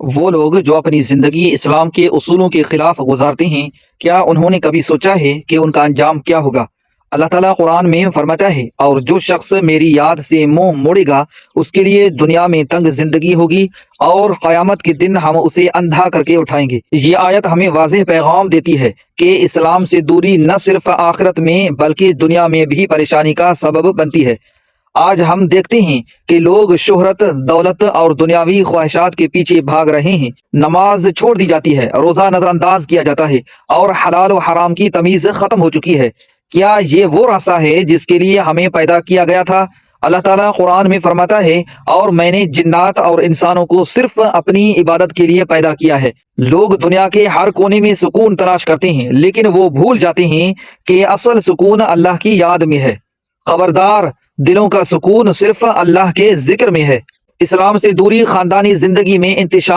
وہ لوگ جو اپنی زندگی اسلام کے اصولوں کے خلاف گزارتے ہیں، کیا انہوں نے کبھی سوچا ہے کہ ان کا انجام کیا ہوگا؟ اللہ تعالیٰ قرآن میں فرماتا ہے، اور جو شخص میری یاد سے منہ موڑے گا اس کے لیے دنیا میں تنگ زندگی ہوگی، اور قیامت کے دن ہم اسے اندھا کر کے اٹھائیں گے۔ یہ آیت ہمیں واضح پیغام دیتی ہے کہ اسلام سے دوری نہ صرف آخرت میں بلکہ دنیا میں بھی پریشانی کا سبب بنتی ہے۔ آج ہم دیکھتے ہیں کہ لوگ شہرت، دولت اور دنیاوی خواہشات کے پیچھے بھاگ رہے ہیں۔ نماز چھوڑ دی جاتی ہے، روزہ نظر انداز کیا جاتا ہے، اور حلال و حرام کی تمیز ختم ہو چکی ہے۔ کیا یہ وہ راستہ ہے جس کے لیے ہمیں پیدا کیا گیا تھا؟ اللہ تعالیٰ قرآن میں فرماتا ہے، اور میں نے جنات اور انسانوں کو صرف اپنی عبادت کے لیے پیدا کیا ہے۔ لوگ دنیا کے ہر کونے میں سکون تلاش کرتے ہیں، لیکن وہ بھول جاتے ہیں کہ اصل سکون اللہ کی یاد میں ہے۔ خبردار، دلوں کا سکون صرف اللہ کے ذکر میں ہے۔ اسلام سے دوری خاندانی زندگی میں انتشار